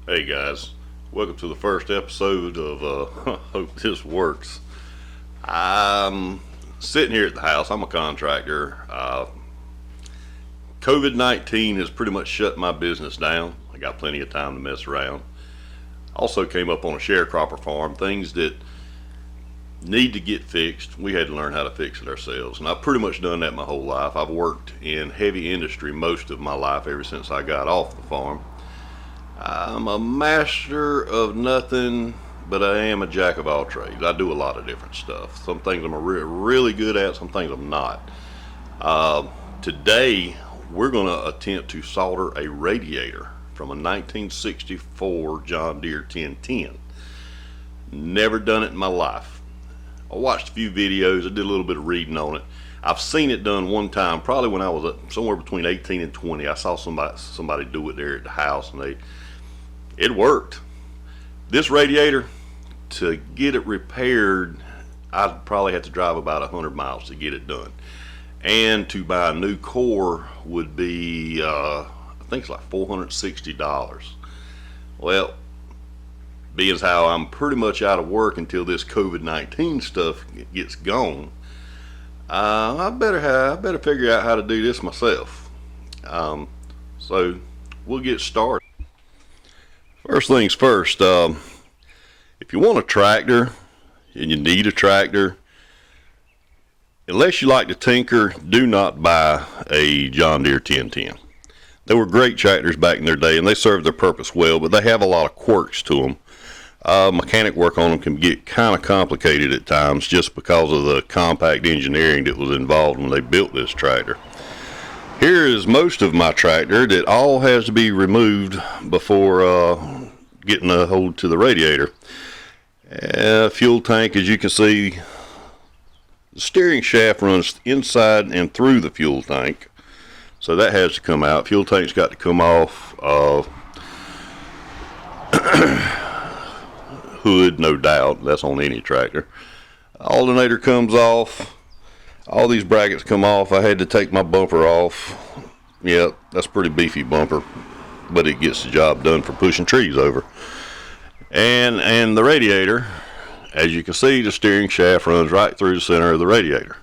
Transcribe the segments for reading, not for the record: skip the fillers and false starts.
Hey guys, welcome to the first episode of Hope This Works. I'm sitting here at the house. I'm a contractor. COVID-19 has pretty much shut my business down. I got plenty of time to mess around. Also came up on a sharecropper farm. Things that need to get fixed, we had to learn how to fix it ourselves. And I've pretty much done that my whole life. I've worked in heavy industry most of my life ever since I got off the farm. I'm a master of nothing, but I am a jack of all trades. I do a lot of different stuff. Some things I'm really good at, some things I'm not. Today, we're going to attempt to solder a radiator from a 1964 John Deere 1010. Never done it in my life. I watched a few videos, I did a little bit of reading on it. I've seen it done one time, probably when I was somewhere between 18 and 20. I saw somebody do it there at the house, and it worked. This radiator, to get it repaired, I'd probably have to drive about 100 miles to get it done. And to buy a new core would be, I think it's like $460. Well, being as how I'm pretty much out of work until this COVID-19 stuff gets gone, I better figure out how to do this myself. So we'll get started. First things first, if you want a tractor and you need a tractor, unless you like to tinker, do not buy a John Deere 1010. They were great tractors back in their day and they served their purpose well, but they have a lot of quirks to them. Mechanic work on them can get kind of complicated at times just because of the compact engineering that was involved when they built this tractor. Here is most of my tractor that all has to be removed before getting a hold to the radiator. Fuel tank, as you can see, the steering shaft runs inside and through the fuel tank, so that has to come out. Fuel tank's got to come off. Hood, no doubt, that's on any tractor. Alternator comes off. All these brackets come off. I had to take my bumper off. Yeah, that's a pretty beefy bumper, but it gets the job done for pushing trees over. And the radiator, as you can see, the steering shaft runs right through the center of the radiator.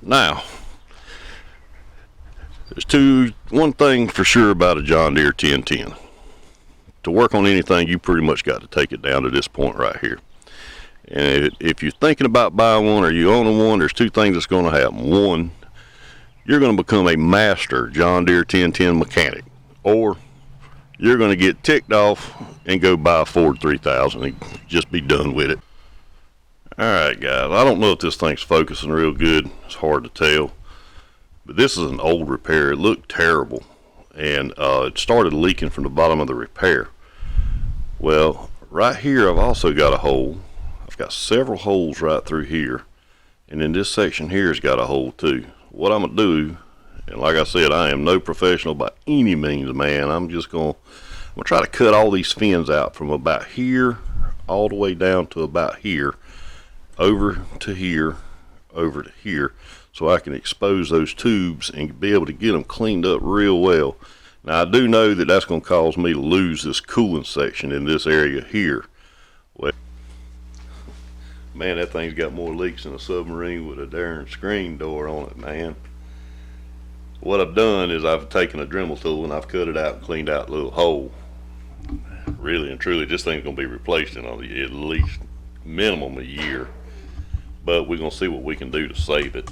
Now, there's one thing for sure about a John Deere 1010. To work on anything, you pretty much got to take it down to this point right here. And if you're thinking about buying one or you own one, there's two things that's going to happen. One, you're going to become a master John Deere 1010 mechanic, or you're going to get ticked off and go buy a Ford 3000 and just be done with it. Alright guys, I don't know if this thing's focusing real good. It's hard to tell. But this is an old repair. It looked terrible. And it started leaking from the bottom of the repair. Well, right here I've also got a hole. I've got several holes right through here, and then this section here has got a hole too. What I'm gonna do, and like I said, I am no professional by any means, man. I'm gonna try to cut all these fins out from about here all the way down to about here, over to here, over to here, so I can expose those tubes and be able to get them cleaned up real well. Now I do know that that's going to cause me to lose this cooling section in this area here. Well, man, that thing's got more leaks than a submarine with a darn screen door on it, man. What I've done is I've taken a Dremel tool and I've cut it out and cleaned out the little hole. Really and truly, this thing's going to be replaced in at least minimum a year, but we're going to see what we can do to save it.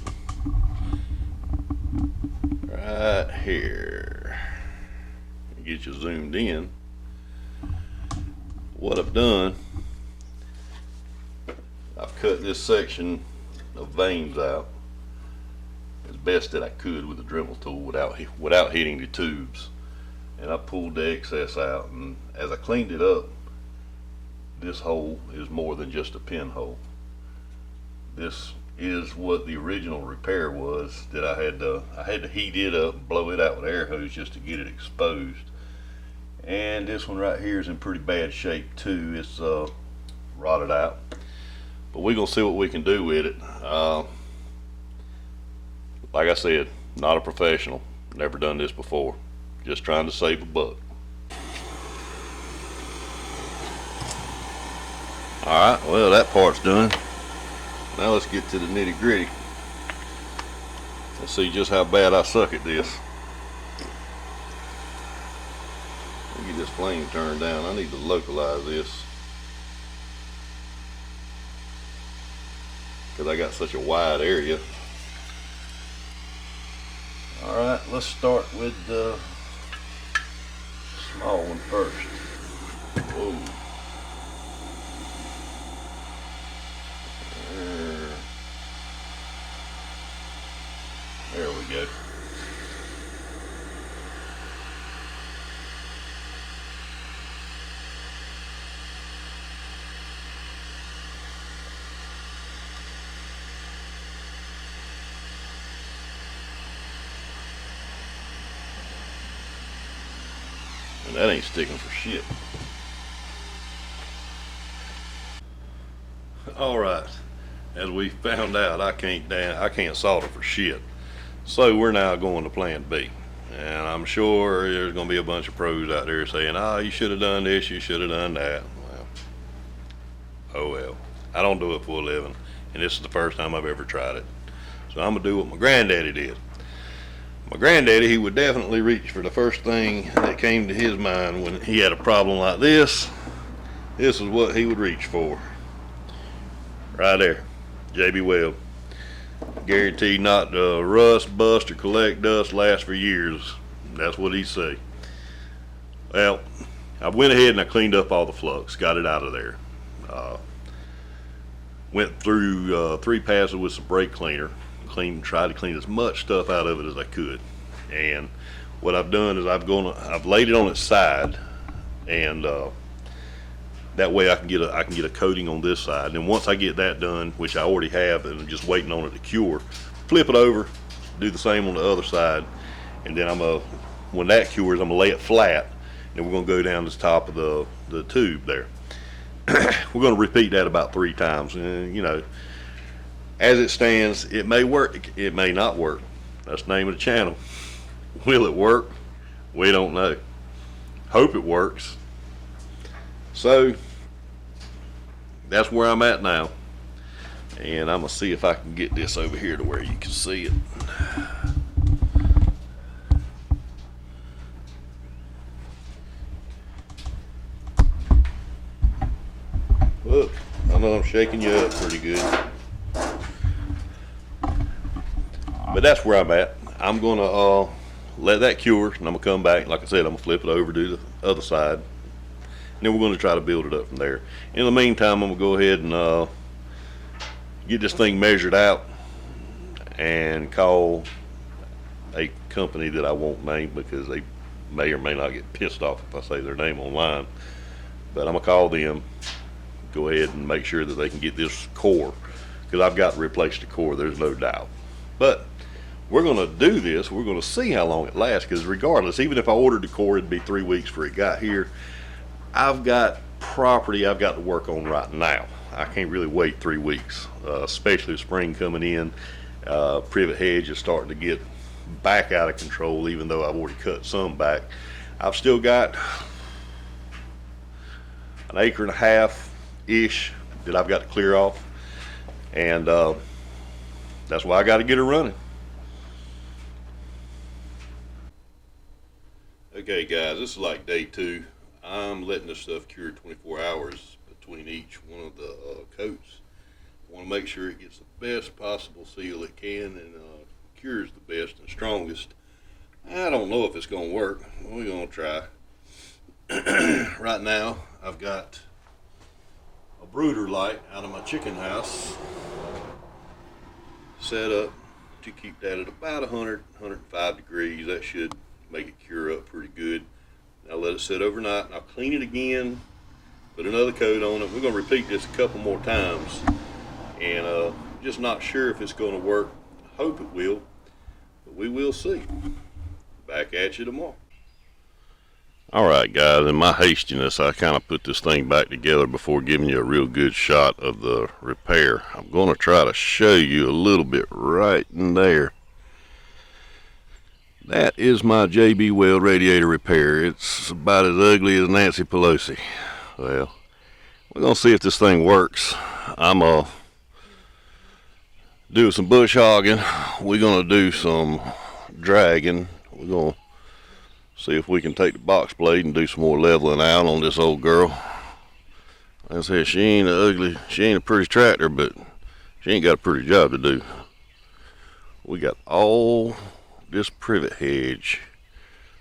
Right here, get you zoomed in. What I've done, I've cut this section of vanes out as best that I could with the Dremel tool without hitting the tubes, and I pulled the excess out. And as I cleaned it up, this hole is more than just a pinhole. This is what the original repair was, that I had to heat it up, blow it out with an air hose just to get it exposed. And this one right here is in pretty bad shape too. It's rotted out, but we're gonna see what we can do with it. Like I said, not a professional, never done this before, just trying to save a buck. Alright, well that part's done. Now let's get to the nitty gritty. Let's see just how bad I suck at this. Let me get this flame turned down. I need to localize this, because I got such a wide area. Alright, let's start with the small one first. Whoa. There we go. And that ain't sticking for shit. Alright, as we found out, I can't solder for shit. So we're now going to plan B. And I'm sure there's going to be a bunch of pros out there saying, oh, you should have done this, you should have done that. Well, oh well. I don't do it for a living, and this is the first time I've ever tried it. So I'm going to do what my granddaddy did. My granddaddy, he would definitely reach for the first thing that came to his mind when he had a problem like this. This is what he would reach for. Right there, JB Weld. Guaranteed not to rust, bust, or collect dust, last for years. That's what he say. Well, I went ahead and I cleaned up all the flux, got it out of there. Went through 3 passes with some brake cleaner, tried to clean as much stuff out of it as I could. And what I've done is I've laid it on its side, and that way I can get a coating on this side. And once I get that done, which I already have, and I'm just waiting on it to cure, flip it over, do the same on the other side, and then when that cures, I'm gonna lay it flat, and we're gonna go down the top of the tube there. We're gonna repeat that about 3 times, and you know, as it stands, it may work, it may not work. That's the name of the channel. Will it work? We don't know. Hope it works. So that's where I'm at now, and I'm gonna see if I can get this over here to where you can see it. Look, I know I'm shaking you up pretty good, but that's where I'm at. I'm gonna let that cure, and I'm gonna come back. Like I said, I'm gonna flip it over, do the other side. Then we're going to try to build it up from there. In the meantime, I'm going to go ahead and get this thing measured out and call a company that I won't name, because they may or may not get pissed off if I say their name online. But I'm going to call them, go ahead and make sure that they can get this core, because I've got to replace the core, there's no doubt. But we're going to do this. We're going to see how long it lasts, because regardless, even if I ordered the core, it'd be 3 weeks before it got here. I've got property I've got to work on right now. I can't really wait 3 weeks, especially with spring coming in. Privet hedge is starting to get back out of control, even though I've already cut some back. I've still got an 1.5 acres-ish that I've got to clear off, and that's why I got to get her running. Okay guys, this is like day 2. I'm letting this stuff cure 24 hours between each one of the coats. I want to make sure it gets the best possible seal it can, and cures the best and strongest. I don't know if it's going to work. We're going to try. Right now, I've got a brooder light out of my chicken house set up to keep that at about 100, 105 degrees. That should make it cure up pretty good. I'll let it sit overnight, and I'll clean it again, put another coat on it. We're going to repeat this a couple more times, and just not sure if it's going to work. Hope it will, but we will see. Back at you tomorrow. Alright guys, in my hastiness, I kind of put this thing back together before giving you a real good shot of the repair. I'm going to try to show you a little bit right in there. That is my JB Weld radiator repair. It's about as ugly as Nancy Pelosi. Well, We're gonna see if this thing works. I'm do some bush hogging. We're gonna do some dragging. We're gonna see if we can take the box blade and do some more leveling out on this old girl. Like I said, she ain't a pretty tractor, but she ain't got a pretty job to do. We got all this privet hedge,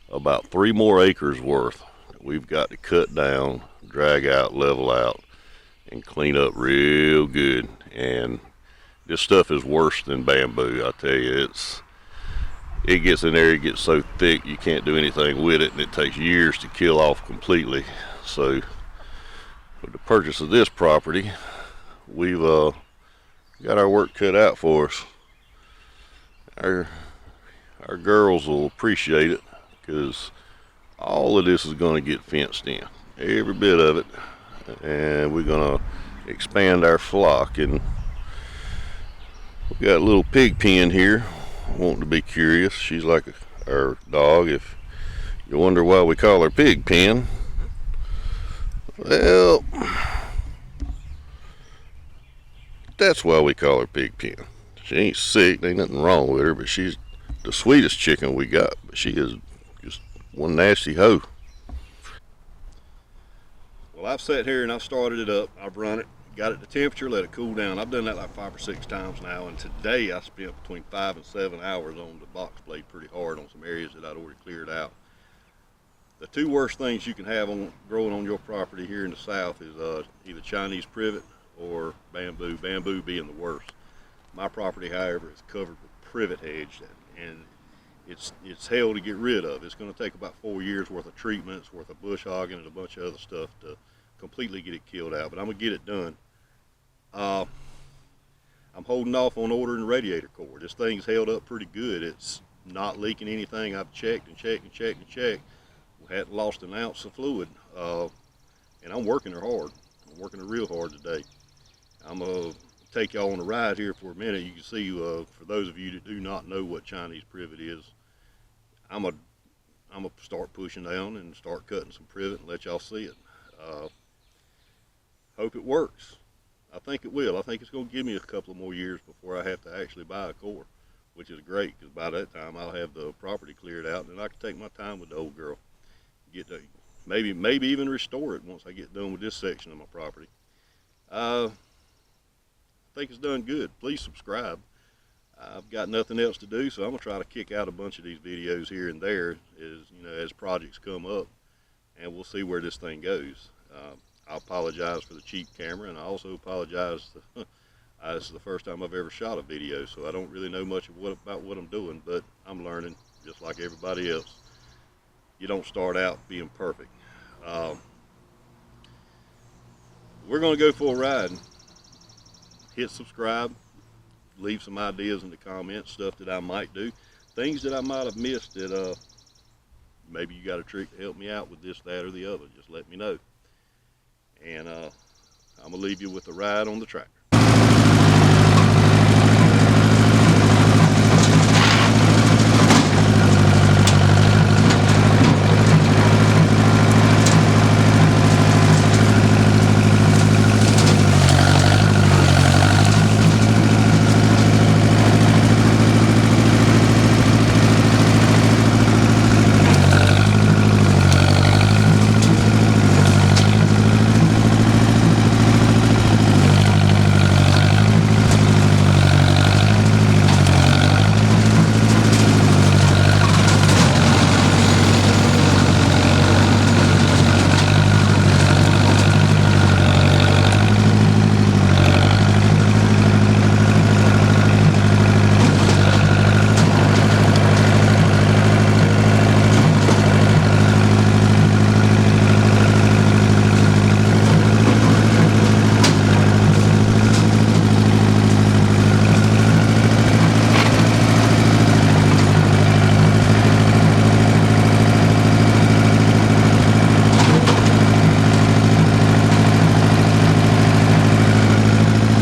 about 3 more acres worth, that we've got to cut down, drag out, level out, and clean up real good. And this stuff is worse than bamboo. I tell you, it gets in there, it gets so thick you can't do anything with it, and it takes years to kill off completely. So with the purchase of this property, we've got our work cut out for us. Our girls will appreciate it, because all of this is going to get fenced in, every bit of it, and we're going to expand our flock. And we got a little pig pen here, wanting to be curious. She's like our dog. If you wonder why we call her pig pen, well, that's why we call her pig pen. She ain't sick, there ain't nothing wrong with her, but she's the sweetest chicken we got. But she is just one nasty hoe. Well, I've sat here and I've started it up. I've run it, got it to temperature, let it cool down. I've done that like 5 or 6 times now, and today I spent between 5 and 7 hours on the box blade pretty hard on some areas that I'd already cleared out. The 2 worst things you can have growing on your property here in the south is either Chinese privet or bamboo, bamboo being the worst. My property, however, is covered with privet hedge, and it's hell to get rid of. It's going to take about 4 years worth of treatments, worth of bush hogging, and a bunch of other stuff to completely get it killed out, but I'm going to get it done. I'm holding off on ordering the radiator core. This thing's held up pretty good. It's not leaking anything. I've checked and checked and checked and checked. We hadn't lost an ounce of fluid, and I'm working her hard. I'm working her real hard today. I'm going to take y'all on a ride here for a minute. You can see, for those of you that do not know what Chinese privet is, I'm gonna start pushing down and start cutting some privet and let y'all see it. Hope it works. I think it will. I think it's going to give me a couple of more years before I have to actually buy a core, which is great, because by that time I'll have the property cleared out, and then I can take my time with the old girl. Get to maybe even restore it once I get done with this section of my property. I think it's done good. Please subscribe. I've got nothing else to do, so I'm gonna try to kick out a bunch of these videos here and there as projects come up, and we'll see where this thing goes. I apologize for the cheap camera, and I also apologize this is the first time I've ever shot a video, so I don't really know much about what I'm doing, but I'm learning just like everybody else. You don't start out being perfect. We're gonna go for a ride. Hit subscribe, leave some ideas in the comments, stuff that I might do, things that I might have missed that maybe you got a trick to help me out with this, that, or the other. Just let me know. And I'm gonna leave you with a ride on the tractor.